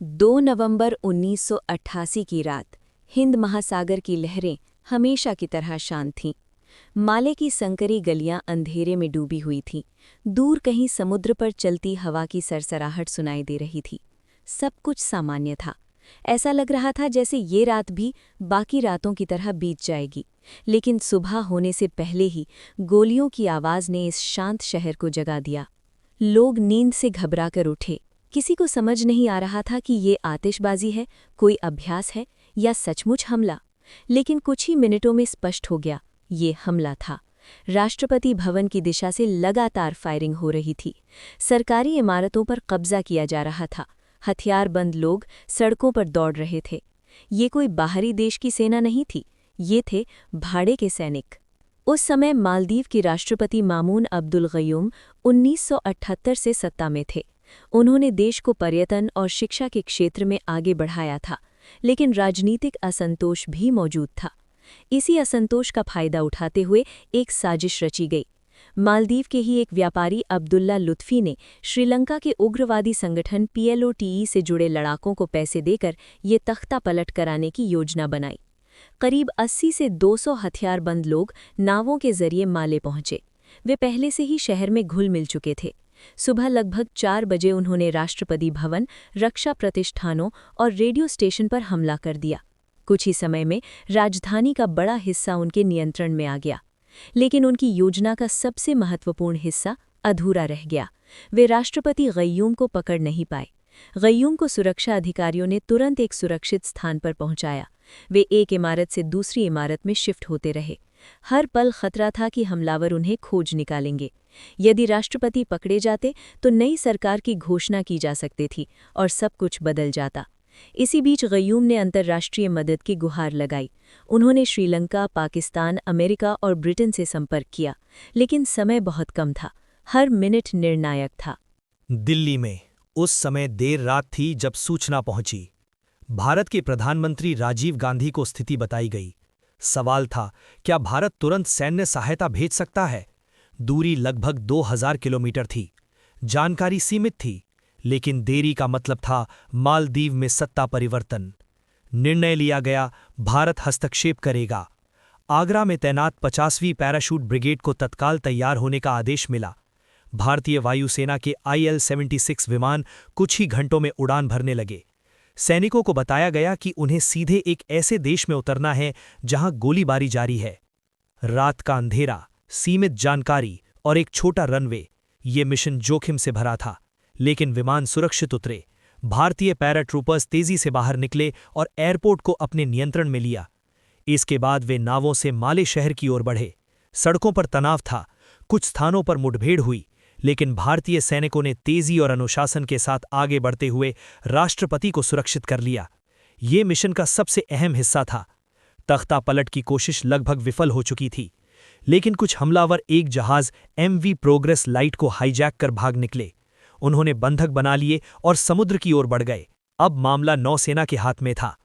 2 नवंबर 1988 की रात हिंद महासागर की लहरें हमेशा की तरह शांत थीं। माले की संकरी गलियां अंधेरे में डूबी हुई थीं। दूर कहीं समुद्र पर चलती हवा की सरसराहट सुनाई दे रही थी। सब कुछ सामान्य था। ऐसा लग रहा था जैसे ये रात भी बाकी रातों की तरह बीत जाएगी। लेकिन सुबह होने से पहले ही गोलियों की आवाज़ ने इस शांत शहर को जगा दिया। लोग नींद से घबराकर उठे। किसी को समझ नहीं आ रहा था कि ये आतिशबाजी है, कोई अभ्यास है या सचमुच हमला। लेकिन कुछ ही मिनटों में स्पष्ट हो गया, ये हमला था। राष्ट्रपति भवन की दिशा से लगातार फायरिंग हो रही थी। सरकारी इमारतों पर कब्जा किया जा रहा था। हथियारबंद लोग सड़कों पर दौड़ रहे थे। ये कोई बाहरी देश की सेना नहीं थी, ये थे भाड़े के सैनिक। उस समय मालदीव की राष्ट्रपति मामून अब्दुल गयूम 1978 से सत्ता में थे। उन्होंने देश को पर्यटन और शिक्षा के क्षेत्र में आगे बढ़ाया था, लेकिन राजनीतिक असंतोष भी मौजूद था। इसी असंतोष का फायदा उठाते हुए एक साजिश रची गई। मालदीव के ही एक व्यापारी अब्दुल्ला लुत्फी ने श्रीलंका के उग्रवादी संगठन PLOTE से जुड़े लड़ाकों को पैसे देकर ये तख्ता पलट कराने की योजना बनाई। करीब 80 से 200 हथियारबंद लोग नावों के जरिए माले पहुंचे। वे पहले से ही शहर में घुल मिल चुके थे। सुबह लगभग 4 बजे उन्होंने राष्ट्रपति भवन, रक्षा प्रतिष्ठानों और रेडियो स्टेशन पर हमला कर दिया। कुछ ही समय में राजधानी का बड़ा हिस्सा उनके नियंत्रण में आ गया। लेकिन उनकी योजना का सबसे महत्वपूर्ण हिस्सा अधूरा रह गया। वे राष्ट्रपति गयूम को पकड़ नहीं पाए। गयूम को सुरक्षा अधिकारियों ने तुरंत एक सुरक्षित स्थान पर पहुंचाया। वे एक इमारत से दूसरी इमारत में शिफ्ट होते रहे। हर पल खतरा था कि हमलावर उन्हें खोज निकालेंगे। यदि राष्ट्रपति पकड़े जाते तो नई सरकार की घोषणा की जा सकती थी और सब कुछ बदल जाता। इसी बीच गयूम ने अंतर्राष्ट्रीय मदद की गुहार लगाई। उन्होंने श्रीलंका, पाकिस्तान, अमेरिका और ब्रिटेन से संपर्क किया, लेकिन समय बहुत कम था। हर मिनट निर्णायक था। दिल्ली में उस समय देर रात थी जब सूचना पहुंची। भारत के प्रधानमंत्री राजीव गांधी को स्थिति बताई गई। सवाल था, क्या भारत तुरंत सैन्य सहायता भेज सकता है? दूरी लगभग 2000 किलोमीटर थी। जानकारी सीमित थी, लेकिन देरी का मतलब था मालदीव में सत्ता परिवर्तन। निर्णय लिया गया, भारत हस्तक्षेप करेगा। आगरा में तैनात 50वीं पैराशूट ब्रिगेड को तत्काल तैयार होने का आदेश मिला। भारतीय वायुसेना के IL-76 विमान कुछ ही घंटों में उड़ान भरने लगे। सैनिकों को बताया गया कि उन्हें सीधे एक ऐसे देश में उतरना है जहां गोलीबारी जारी है। रात का अंधेरा, सीमित जानकारी और एक छोटा रनवे, ये मिशन जोखिम से भरा था, लेकिन विमान सुरक्षित उतरे। भारतीय पैराट्रूपर्स तेजी से बाहर निकले और एयरपोर्ट को अपने नियंत्रण में लिया। इसके बाद वे नावों से माले शहर की ओर बढ़े। सड़कों पर तनाव था, कुछ स्थानों पर मुठभेड़ हुई, लेकिन भारतीय सैनिकों ने तेजी और अनुशासन के साथ आगे बढ़ते हुए राष्ट्रपति को सुरक्षित कर लिया। ये मिशन का सबसे अहम हिस्सा था। तख्ता पलट की कोशिश लगभग विफल हो चुकी थी, लेकिन कुछ हमलावर एक जहाज MV प्रोग्रेस लाइट को हाईजैक कर भाग निकले। उन्होंने बंधक बना लिए और समुद्र की ओर बढ़ गए। अब मामला नौसेना के हाथ में था।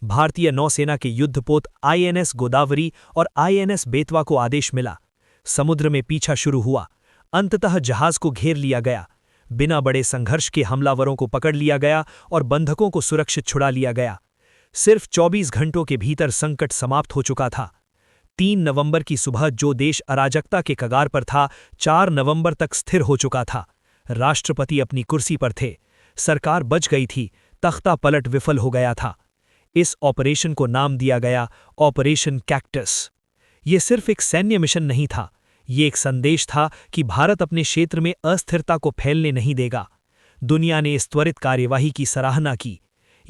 भारतीय नौसेना के युद्धपोत INS गोदावरी और INS बेतवा को आदेश मिला। समुद्र में पीछा शुरू हुआ। अंततः जहाज को घेर लिया गया। बिना बड़े संघर्ष के हमलावरों को पकड़ लिया गया और बंधकों को सुरक्षित छुड़ा लिया गया। सिर्फ 24 घंटों के भीतर संकट समाप्त हो चुका था। 3 नवंबर की सुबह जो देश अराजकता के कगार पर था, 4 नवंबर तक स्थिर हो चुका था। राष्ट्रपति अपनी कुर्सी पर थे। सरकार बच गई थी, तख्ता पलट विफल हो गया था। इस ऑपरेशन को नाम दिया गया ऑपरेशन कैक्टस। ये सिर्फ एक सैन्य मिशन नहीं था, ये एक संदेश था कि भारत अपने क्षेत्र में अस्थिरता को फैलने नहीं देगा। दुनिया ने इस त्वरित कार्यवाही की सराहना की।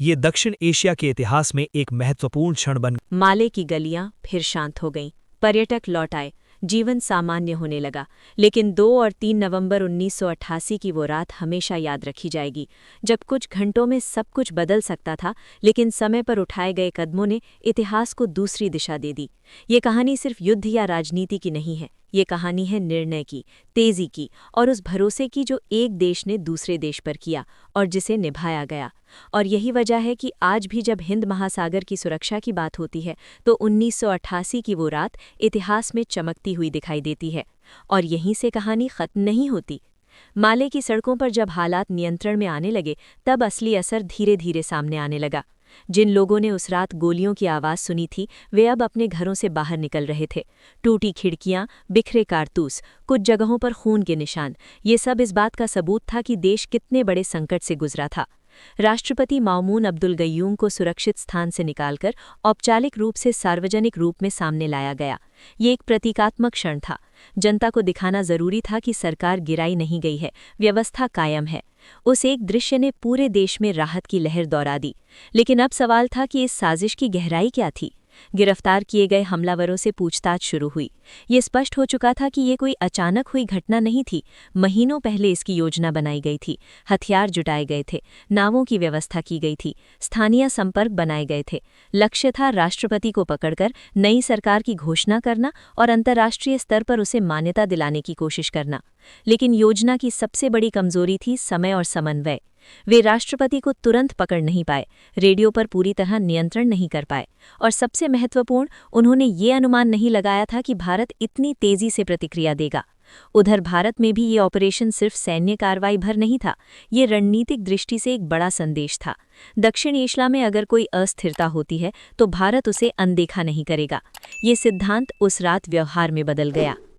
ये दक्षिण एशिया के इतिहास में एक महत्वपूर्ण क्षण बन गया। माले की गलियां फिर शांत हो गईं। पर्यटक लौट आए। जीवन सामान्य होने लगा। लेकिन 2 और 3 नवंबर 1988 की वो रात हमेशा याद रखी जाएगी, जब कुछ घंटों में सब कुछ बदल सकता था, लेकिन समय पर उठाए गए कदमों ने इतिहास को दूसरी दिशा दे दी। ये कहानी सिर्फ युद्ध या राजनीति की नहीं है, ये कहानी है निर्णय की, तेजी की और उस भरोसे की जो एक देश ने दूसरे देश पर किया और जिसे निभाया गया। और यही वजह है कि आज भी जब हिंद महासागर की सुरक्षा की बात होती है तो 1988 की वो रात इतिहास में चमकती हुई दिखाई देती है। और यहीं से कहानी खत्म नहीं होती। माले की सड़कों पर जब हालात नियंत्रण में आने लगे, तब असली असर धीरे धीरे सामने आने लगा। जिन लोगों ने उस रात गोलियों की आवाज़ सुनी थी, वे अब अपने घरों से बाहर निकल रहे थे। टूटी खिड़कियां, बिखरे कारतूस, कुछ जगहों पर खून के निशान, ये सब इस बात का सबूत था कि देश कितने बड़े संकट से गुजरा था। राष्ट्रपति मामून अब्दुल गयूम को सुरक्षित स्थान से निकालकर औपचारिक रूप से सार्वजनिक रूप में सामने लाया गया। ये एक प्रतीकात्मक क्षण था। जनता को दिखाना जरूरी था कि सरकार गिराई नहीं गई है, व्यवस्था कायम है। उस एक दृश्य ने पूरे देश में राहत की लहर दौड़ा दी। लेकिन अब सवाल था कि इस साजिश की गहराई क्या थी। गिरफ्तार किए गए हमलावरों से पूछताछ शुरू हुई। ये स्पष्ट हो चुका था कि ये कोई अचानक हुई घटना नहीं थी। महीनों पहले इसकी योजना बनाई गई थी, हथियार जुटाए गए थे, नावों की व्यवस्था की गई थी, स्थानीय संपर्क बनाए गए थे। लक्ष्य था राष्ट्रपति को पकड़कर नई सरकार की घोषणा करना और अंतर्राष्ट्रीय स्तर पर उसे मान्यता दिलाने की कोशिश करना। लेकिन योजना की सबसे बड़ी कमजोरी थी समय और समन्वय। वे राष्ट्रपति को तुरंत पकड़ नहीं पाए, रेडियो पर पूरी तरह नियंत्रण नहीं कर पाए, और सबसे महत्वपूर्ण, उन्होंने ये अनुमान नहीं लगाया था कि भारत इतनी तेजी से प्रतिक्रिया देगा। उधर भारत में भी ये ऑपरेशन सिर्फ सैन्य कार्रवाई भर नहीं था, ये रणनीतिक दृष्टि से एक बड़ा संदेश था। दक्षिण एशिया में अगर कोई अस्थिरता होती है तो भारत उसे अनदेखा नहीं करेगा। ये सिद्धांत उस रात व्यवहार में बदल गया।